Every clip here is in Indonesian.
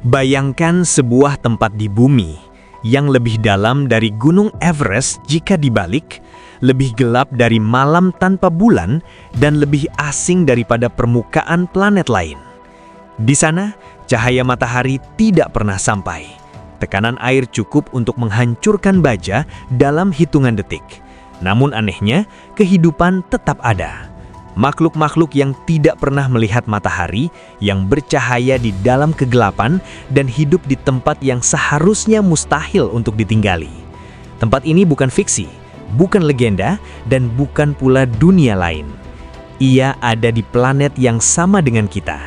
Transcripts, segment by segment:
Bayangkan sebuah tempat di bumi yang lebih dalam dari Gunung Everest jika dibalik, lebih gelap dari malam tanpa bulan, dan lebih asing daripada permukaan planet lain. Di sana, cahaya matahari tidak pernah sampai. Tekanan air cukup untuk menghancurkan baja dalam hitungan detik. Namun anehnya, kehidupan tetap ada. Makhluk-makhluk yang tidak pernah melihat matahari, yang bercahaya di dalam kegelapan dan hidup di tempat yang seharusnya mustahil untuk ditinggali. Tempat ini bukan fiksi, bukan legenda, dan bukan pula dunia lain. Ia ada di planet yang sama dengan kita,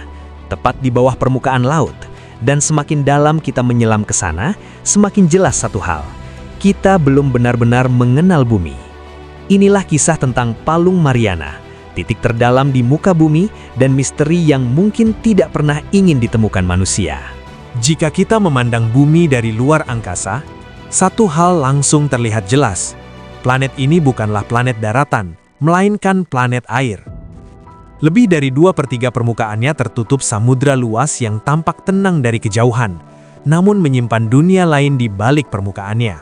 tepat di bawah permukaan laut. Dan semakin dalam kita menyelam ke sana, semakin jelas satu hal: kita belum benar-benar mengenal bumi. Inilah kisah tentang Palung Mariana, titik terdalam di muka bumi dan misteri yang mungkin tidak pernah ingin ditemukan manusia. Jika kita memandang bumi dari luar angkasa, satu hal langsung terlihat jelas. Planet ini bukanlah planet daratan, melainkan planet air. Lebih dari 2/3 permukaannya tertutup samudra luas yang tampak tenang dari kejauhan, namun menyimpan dunia lain di balik permukaannya.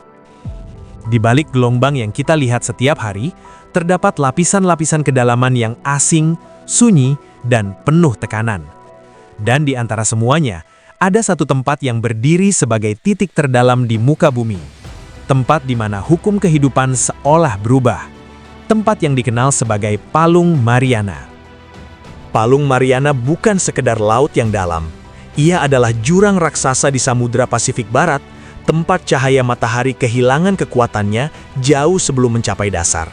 Di balik gelombang yang kita lihat setiap hari, terdapat lapisan-lapisan kedalaman yang asing, sunyi, dan penuh tekanan. Dan di antara semuanya, ada satu tempat yang berdiri sebagai titik terdalam di muka bumi. Tempat di mana hukum kehidupan seolah berubah. Tempat yang dikenal sebagai Palung Mariana. Palung Mariana bukan sekedar laut yang dalam. Ia adalah jurang raksasa di Samudra Pasifik Barat, tempat cahaya matahari kehilangan kekuatannya jauh sebelum mencapai dasar.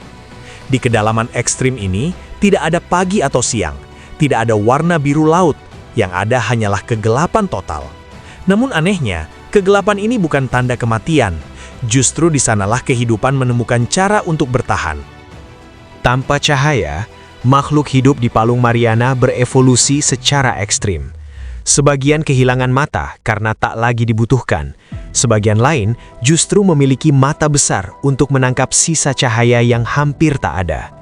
Di kedalaman ekstrim ini, tidak ada pagi atau siang, tidak ada warna biru laut, yang ada hanyalah kegelapan total. Namun anehnya, kegelapan ini bukan tanda kematian. Justru di sanalah kehidupan menemukan cara untuk bertahan. Tanpa cahaya, makhluk hidup di Palung Mariana berevolusi secara ekstrim. Sebagian kehilangan mata karena tak lagi dibutuhkan. Sebagian lain justru memiliki mata besar untuk menangkap sisa cahaya yang hampir tak ada.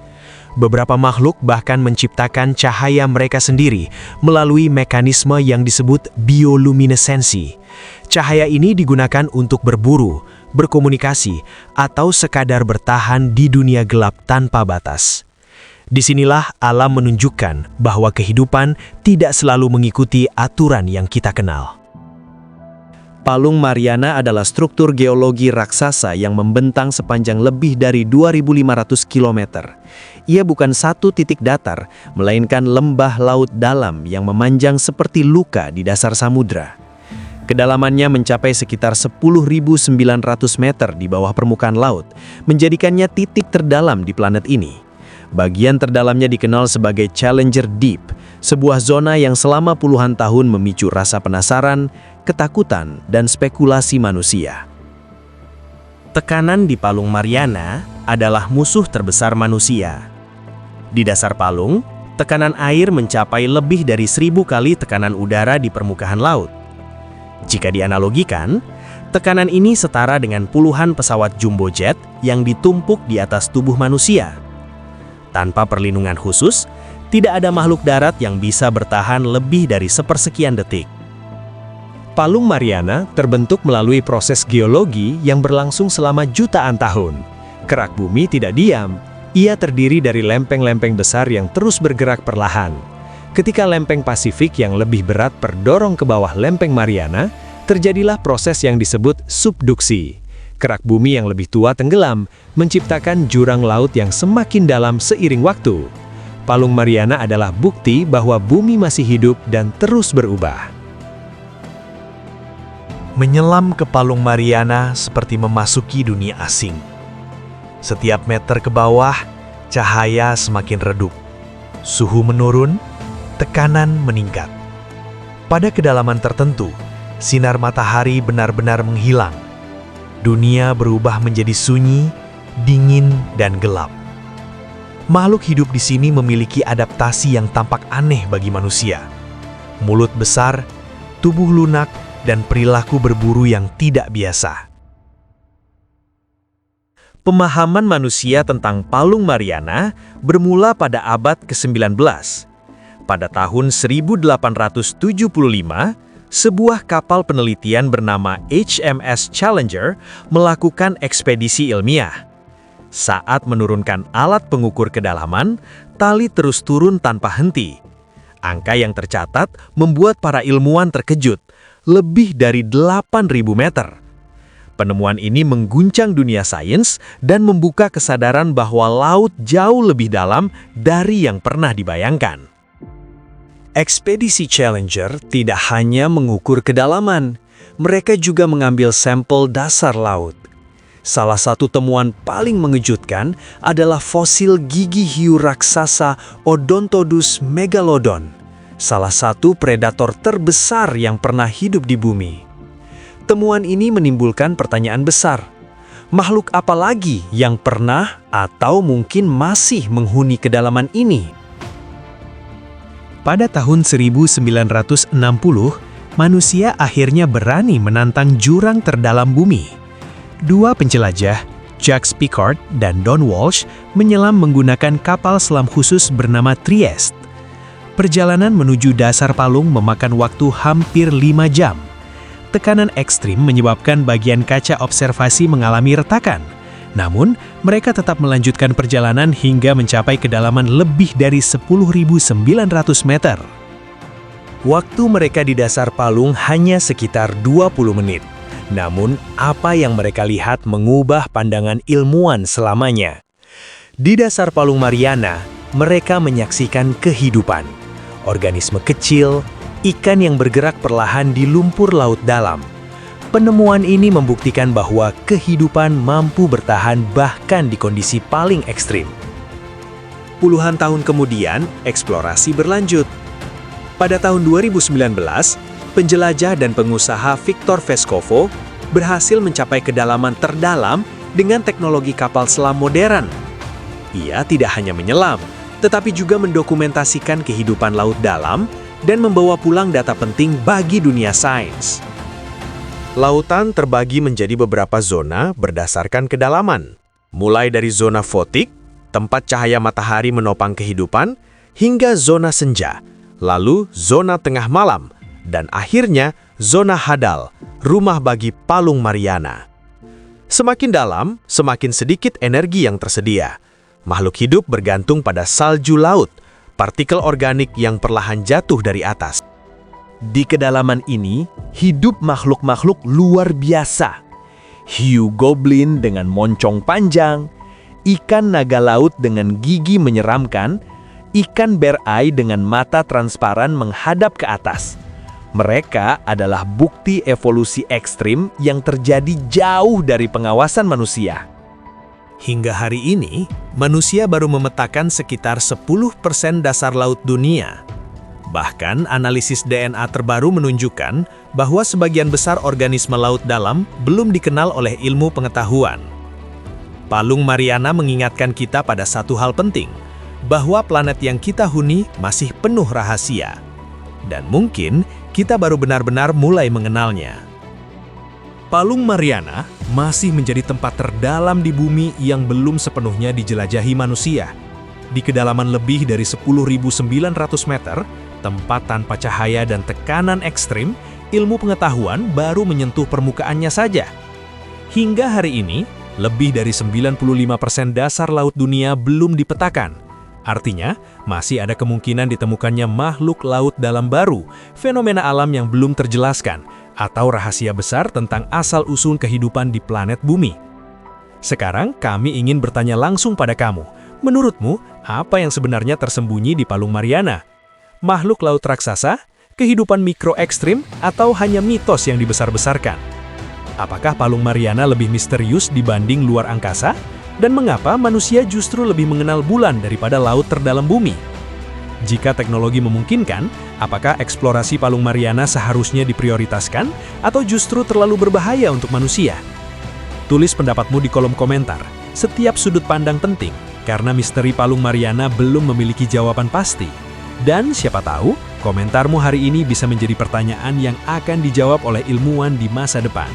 Beberapa makhluk bahkan menciptakan cahaya mereka sendiri melalui mekanisme yang disebut bioluminesensi. Cahaya ini digunakan untuk berburu, berkomunikasi, atau sekadar bertahan di dunia gelap tanpa batas. Disinilah alam menunjukkan bahwa kehidupan tidak selalu mengikuti aturan yang kita kenal. Palung Mariana adalah struktur geologi raksasa yang membentang sepanjang lebih dari 2.500 km. Ia bukan satu titik datar, melainkan lembah laut dalam yang memanjang seperti luka di dasar samudra. Kedalamannya mencapai sekitar 10.900 meter di bawah permukaan laut, menjadikannya titik terdalam di planet ini. Bagian terdalamnya dikenal sebagai Challenger Deep, sebuah zona yang selama puluhan tahun memicu rasa penasaran, ketakutan, dan spekulasi manusia. Tekanan di Palung Mariana adalah musuh terbesar manusia. Di dasar palung, tekanan air mencapai lebih dari 1.000 kali tekanan udara di permukaan laut. Jika dianalogikan, tekanan ini setara dengan puluhan pesawat jumbo jet yang ditumpuk di atas tubuh manusia. Tanpa perlindungan khusus, tidak ada makhluk darat yang bisa bertahan lebih dari sepersekian detik. Palung Mariana terbentuk melalui proses geologi yang berlangsung selama jutaan tahun. Kerak bumi tidak diam, ia terdiri dari lempeng-lempeng besar yang terus bergerak perlahan. Ketika lempeng Pasifik yang lebih berat terdorong ke bawah lempeng Mariana, terjadilah proses yang disebut subduksi. Kerak bumi yang lebih tua tenggelam, menciptakan jurang laut yang semakin dalam seiring waktu. Palung Mariana adalah bukti bahwa bumi masih hidup dan terus berubah. Menyelam ke Palung Mariana seperti memasuki dunia asing. Setiap meter ke bawah, cahaya semakin redup. Suhu menurun, tekanan meningkat. Pada kedalaman tertentu, sinar matahari benar-benar menghilang. Dunia berubah menjadi sunyi, dingin, dan gelap. Makhluk hidup di sini memiliki adaptasi yang tampak aneh bagi manusia. Mulut besar, tubuh lunak, dan perilaku berburu yang tidak biasa. Pemahaman manusia tentang Palung Mariana bermula pada abad ke-19. Pada tahun 1875, sebuah kapal penelitian bernama HMS Challenger melakukan ekspedisi ilmiah. Saat menurunkan alat pengukur kedalaman, tali terus turun tanpa henti. Angka yang tercatat membuat para ilmuwan terkejut, lebih dari 8.000 meter. Penemuan ini mengguncang dunia sains dan membuka kesadaran bahwa laut jauh lebih dalam dari yang pernah dibayangkan. Ekspedisi Challenger tidak hanya mengukur kedalaman, mereka juga mengambil sampel dasar laut. Salah satu temuan paling mengejutkan adalah fosil gigi hiu raksasa Odontodus megalodon, salah satu predator terbesar yang pernah hidup di bumi. Temuan ini menimbulkan pertanyaan besar. Makhluk apa lagi yang pernah atau mungkin masih menghuni kedalaman ini? Pada tahun 1960, manusia akhirnya berani menantang jurang terdalam bumi. Dua penjelajah, Jacques Piccard dan Don Walsh, menyelam menggunakan kapal selam khusus bernama Trieste. Perjalanan menuju dasar palung memakan waktu hampir 5 jam. Tekanan ekstrim menyebabkan bagian kaca observasi mengalami retakan. Namun, mereka tetap melanjutkan perjalanan hingga mencapai kedalaman lebih dari 10.900 meter. Waktu mereka di dasar palung hanya sekitar 20 menit. Namun, apa yang mereka lihat mengubah pandangan ilmuwan selamanya. Di dasar palung Mariana, mereka menyaksikan kehidupan. Organisme kecil, ikan yang bergerak perlahan di lumpur laut dalam. Penemuan ini membuktikan bahwa kehidupan mampu bertahan bahkan di kondisi paling ekstrim. Puluhan tahun kemudian, eksplorasi berlanjut. Pada tahun 2019, penjelajah dan pengusaha Viktor Veskovo berhasil mencapai kedalaman terdalam dengan teknologi kapal selam modern. Ia tidak hanya menyelam, tetapi juga mendokumentasikan kehidupan laut dalam dan membawa pulang data penting bagi dunia sains. Lautan terbagi menjadi beberapa zona berdasarkan kedalaman, mulai dari zona fotik, tempat cahaya matahari menopang kehidupan, hingga zona senja, lalu zona tengah malam, dan akhirnya zona hadal, rumah bagi palung Mariana. Semakin dalam, semakin sedikit energi yang tersedia. Makhluk hidup bergantung pada salju laut, partikel organik yang perlahan jatuh dari atas. Di kedalaman ini, hidup makhluk-makhluk luar biasa. Hiu goblin dengan moncong panjang, ikan naga laut dengan gigi menyeramkan, ikan bear-eye dengan mata transparan menghadap ke atas. Mereka adalah bukti evolusi ekstrim yang terjadi jauh dari pengawasan manusia. Hingga hari ini, manusia baru memetakan sekitar 10% dasar laut dunia. Bahkan, analisis DNA terbaru menunjukkan bahwa sebagian besar organisme laut dalam belum dikenal oleh ilmu pengetahuan. Palung Mariana mengingatkan kita pada satu hal penting, bahwa planet yang kita huni masih penuh rahasia. Dan mungkin kita baru benar-benar mulai mengenalnya. Palung Mariana masih menjadi tempat terdalam di bumi yang belum sepenuhnya dijelajahi manusia. Di kedalaman lebih dari 10.900 meter, tempat tanpa cahaya dan tekanan ekstrim, ilmu pengetahuan baru menyentuh permukaannya saja. Hingga hari ini, lebih dari 95% dasar laut dunia belum dipetakan. Artinya, masih ada kemungkinan ditemukannya makhluk laut dalam baru, fenomena alam yang belum terjelaskan, atau rahasia besar tentang asal-usul kehidupan di planet bumi. Sekarang, kami ingin bertanya langsung pada kamu. Menurutmu, apa yang sebenarnya tersembunyi di Palung Mariana? Makhluk laut raksasa, kehidupan mikro ekstrim, atau hanya mitos yang dibesar-besarkan? Apakah Palung Mariana lebih misterius dibanding luar angkasa? Dan mengapa manusia justru lebih mengenal bulan daripada laut terdalam bumi? Jika teknologi memungkinkan, apakah eksplorasi Palung Mariana seharusnya diprioritaskan atau justru terlalu berbahaya untuk manusia? Tulis pendapatmu di kolom komentar. Setiap sudut pandang penting, karena misteri Palung Mariana belum memiliki jawaban pasti. Dan siapa tahu, komentarmu hari ini bisa menjadi pertanyaan yang akan dijawab oleh ilmuwan di masa depan.